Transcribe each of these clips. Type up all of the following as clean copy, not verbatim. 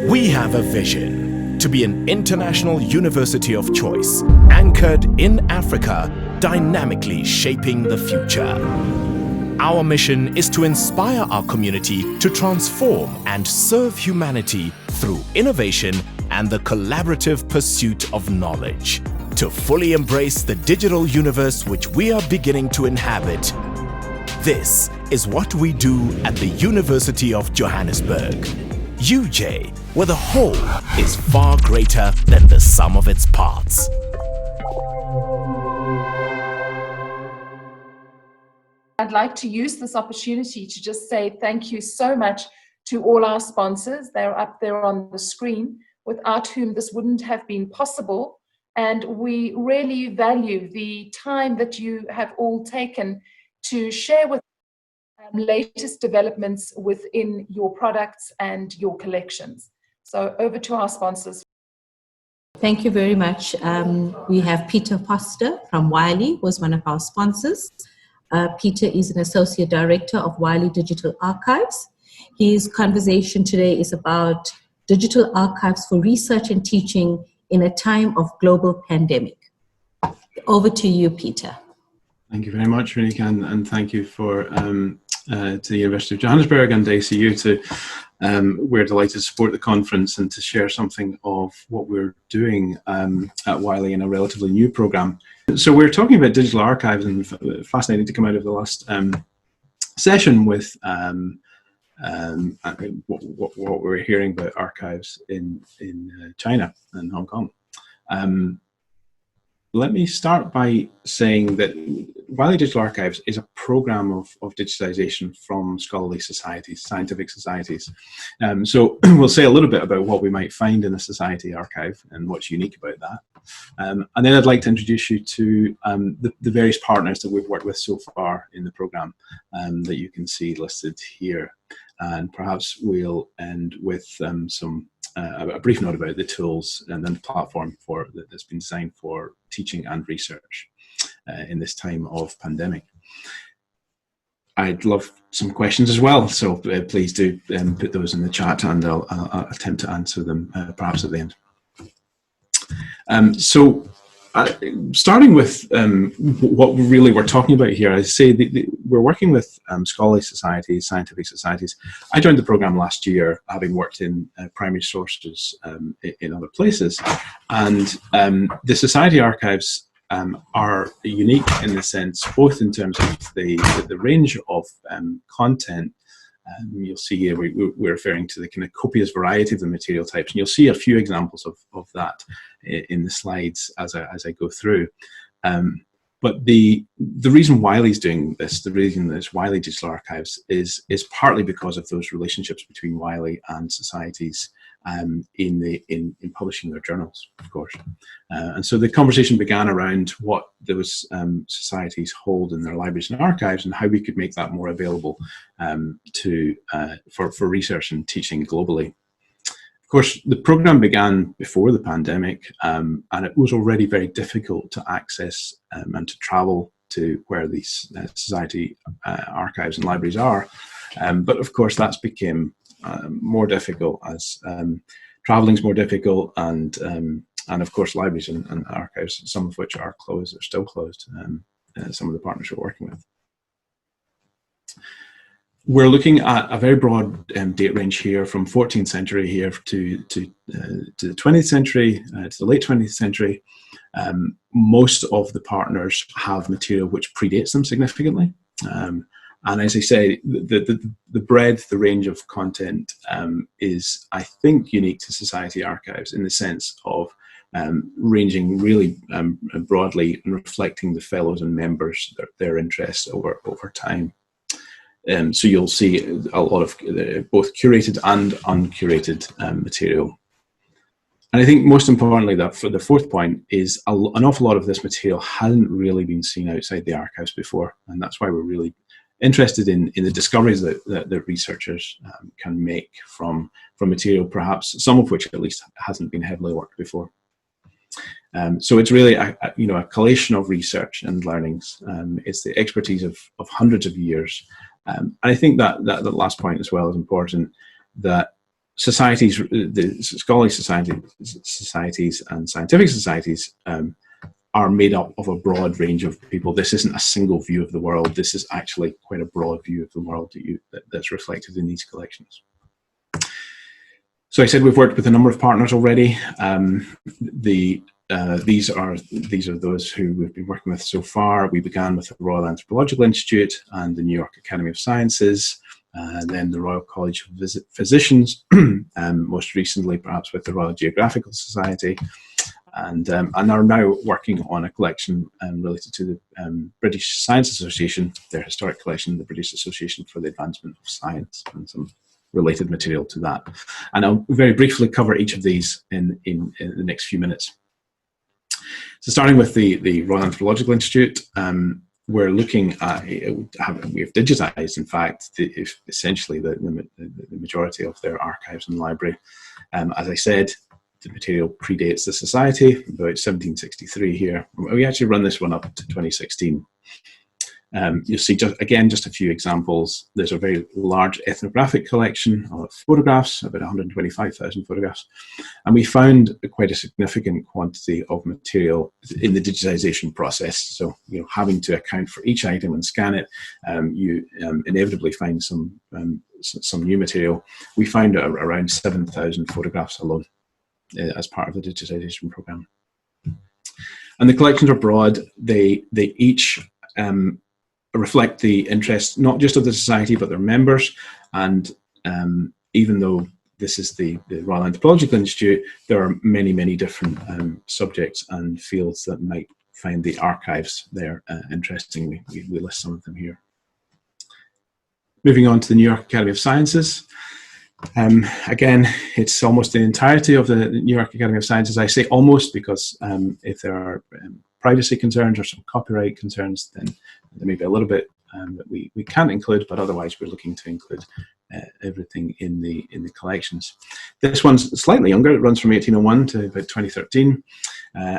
We have a vision to be an international university of choice, anchored in Africa, dynamically shaping the future. Our mission is to inspire our community to transform and serve humanity through innovation and the collaborative pursuit of knowledge. To fully embrace the digital universe which we are beginning to inhabit, this is what we do at the University of Johannesburg. UJ, where the whole is far greater than the sum of its parts. I'd like to use this opportunity to just say thank you so much to all our sponsors. They're up there on the screen, without whom this wouldn't have been possible. And we really value the time that you have all taken to share with latest developments within your products and your collections. So over to our sponsors. Thank you very much. We have Peter Foster from Wiley, who is one of our sponsors. Peter is an Associate Director of Wiley Digital Archives. His conversation today is about digital archives for research and teaching in a time of global pandemic. Over to you, Peter. Thank you very much, Renika, and thank you for to the University of Johannesburg and ACU we're delighted to support the conference and to share something of what we're doing at Wiley in a relatively new programme. So we're talking about digital archives, and fascinating to come out of the last session with what we're hearing about archives in China and Hong Kong. Let me start by saying that Wiley Digital Archives is a programme of digitization from scholarly societies, scientific societies. So we'll say a little bit about what we might find in a society archive and what's unique about that. And then I'd like to introduce you to the various partners that we've worked with so far in the programme that you can see listed here. And perhaps we'll end with a brief note about the tools and then the platform that's been designed for teaching and research in this time of pandemic. I'd love some questions as well, so please do put those in the chat, and I'll attempt to answer them perhaps at the end. Starting with what really we're talking about here, I say we're working with scholarly societies, scientific societies. I joined the programme last year, having worked in primary sources in other places, and the society archives are unique in the sense, both in terms of the range of content. You'll see here we're referring to the kind of copious variety of the material types, and you'll see a few examples of that in the slides as I go through. But the reason Wiley's doing this, the reason there's Wiley Digital Archives, is partly because of those relationships between Wiley and societies in publishing their journals, of course. And so the conversation began around what those societies hold in their libraries and archives, and how we could make that more available for research and teaching globally. Of course, the programme began before the pandemic, and it was already very difficult to access and to travel to where these society archives and libraries are. But of course, that's became more difficult as travelling's more difficult, and of course libraries and archives, some of which are closed, are still closed. Some of the partners we're working with. We're looking at a very broad date range here, from 14th century here to the 20th century, to the late 20th century. Most of the partners have material which predates them significantly. And as I say, the breadth, the range of content is, I think, unique to society archives in the sense of ranging really broadly and reflecting the fellows and members, their interests over time. So you'll see a lot of both curated and uncurated material. And I think most importantly, that for the fourth point is an awful lot of this material hadn't really been seen outside the archives before, and that's why we're really interested in the discoveries that researchers can make from material, perhaps some of which at least hasn't been heavily worked before. So it's really a collation of research and learnings. It's the expertise of hundreds of years. And I think that last point as well is important, that societies, the scholarly societies and scientific societies are made up of a broad range of people. This isn't a single view of the world. This is actually quite a broad view of the world that's reflected in these collections. So I said we've worked with a number of partners already. These are those who we've been working with so far. We began with the Royal Anthropological Institute and the New York Academy of Sciences, then the Royal College of Physicians, most recently perhaps with the Royal Geographical Society, and are now working on a collection related to the British Science Association, their historic collection, the British Association for the Advancement of Science, and some related material to that. And I'll very briefly cover each of these in the next few minutes. So starting with the Royal Anthropological Institute, we're looking at, we've digitized, in fact, essentially the majority of their archives and library. As I said, the material predates the Society, about 1763 here. We actually run this one up to 2016. You'll see, just a few examples. There's a very large ethnographic collection of photographs, about 125,000 photographs. And we found quite a significant quantity of material in the digitization process. So, having to account for each item and scan it, you inevitably find some new material. We found around 7,000 photographs alone as part of the digitization program. And the collections are broad. They each reflect the interest not just of the Society but their members, and even though this is the Royal Anthropological Institute, there are many different subjects and fields that might find the archives there interesting. We list some of them here. Moving on to the New York Academy of Sciences. Again, it's almost the entirety of the New York Academy of Sciences. I say almost because if there are privacy concerns or some copyright concerns, then there may be a little bit that we can't include, but otherwise we're looking to include everything in the collections. This one's slightly younger. It runs from 1801 to about 2013.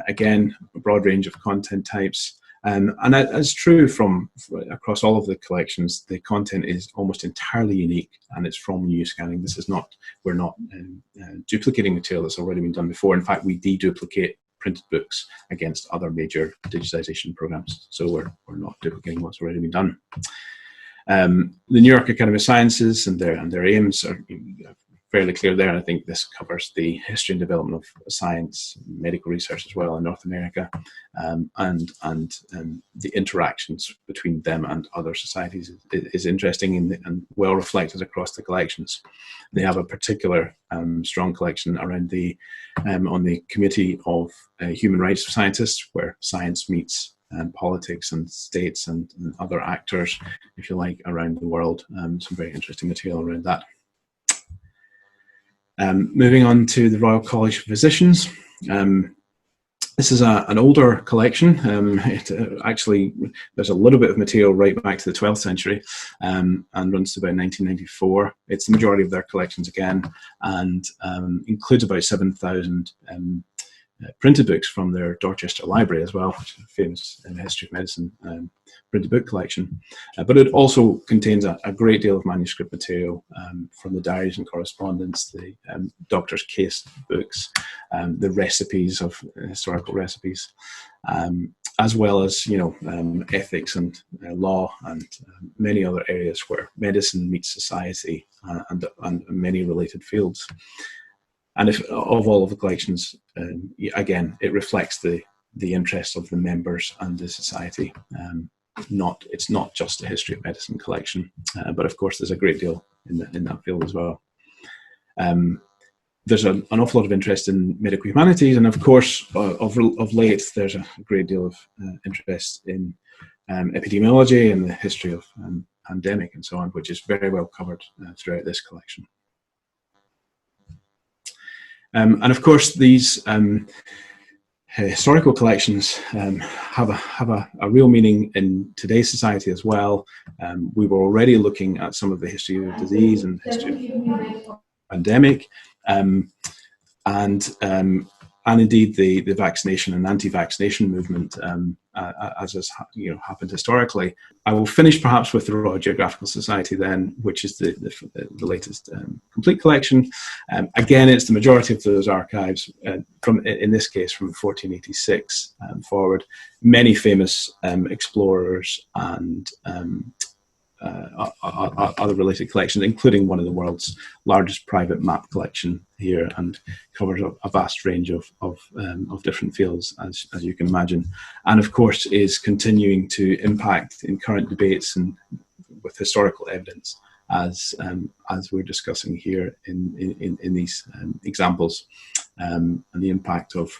Again, a broad range of content types. And as true from across all of the collections, the content is almost entirely unique, and it's from new scanning. This is not, we're not duplicating material that's already been done before. In fact, we deduplicate printed books against other major digitization programs. So we're not duplicating what's already been done. The New York Academy of Sciences and their aims are fairly clear there. And I think this covers the history and development of science, medical research as well in North America, and the interactions between them and other societies is interesting and well reflected across the collections. They have a particular strong collection around on the Committee of Human Rights of Scientists, where science meets politics and states and other actors, if you like, around the world. Some very interesting material around that. Moving on to the Royal College of Physicians. This is an older collection. Actually, there's a little bit of material right back to the 12th century and runs to about 1994. It's the majority of their collections again, and includes about 7,000 printed books from their Dorchester Library as well, which is a famous history of medicine printed book collection. But it also contains a great deal of manuscript material from the diaries and correspondence, the doctor's case books, the recipes of historical recipes, as well as ethics and law and many other areas where medicine meets society and many related fields. And of all of the collections, again, it reflects the interest of the members and the society. It's not just a history of medicine collection, but of course there's a great deal in that field as well. There's an awful lot of interest in medical humanities, and of course, of late, there's a great deal of interest in epidemiology and the history of pandemic and so on, which is very well covered throughout this collection. And of course, these historical collections have a real meaning in today's society as well. We were already looking at some of the history of disease and history of pandemic, and indeed the vaccination and anti-vaccination movement as has happened historically. I will finish perhaps with the Royal Geographical Society then, which is the latest complete collection. Again, it's the majority of those archives in this case from 1486 forward. Many famous explorers and other related collections, including one of the world's largest private map collection here, and covers a vast range of different fields, as you can imagine, and of course is continuing to impact in current debates and with historical evidence, as we're discussing here in these examples, and the impact of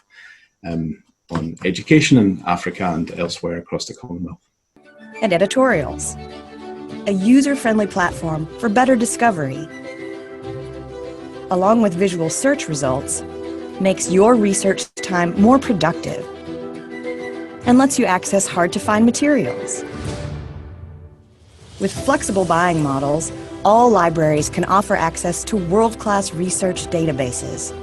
on education in Africa and elsewhere across the Commonwealth. And editorials, a user-friendly platform for better discovery, along with visual search results, makes your research time more productive and lets you access hard-to-find materials. With flexible buying models, all libraries can offer access to world-class research databases.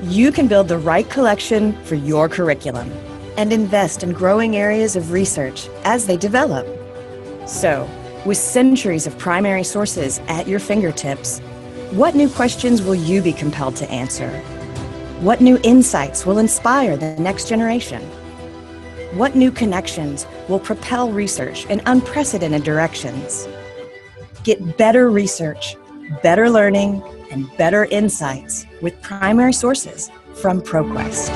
You can build the right collection for your curriculum and invest in growing areas of research as they develop. So, with centuries of primary sources at your fingertips, what new questions will you be compelled to answer? What new insights will inspire the next generation? What new connections will propel research in unprecedented directions? Get better research, better learning, and better insights with primary sources from ProQuest.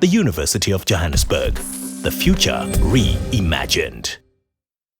The University of Johannesburg, the future reimagined.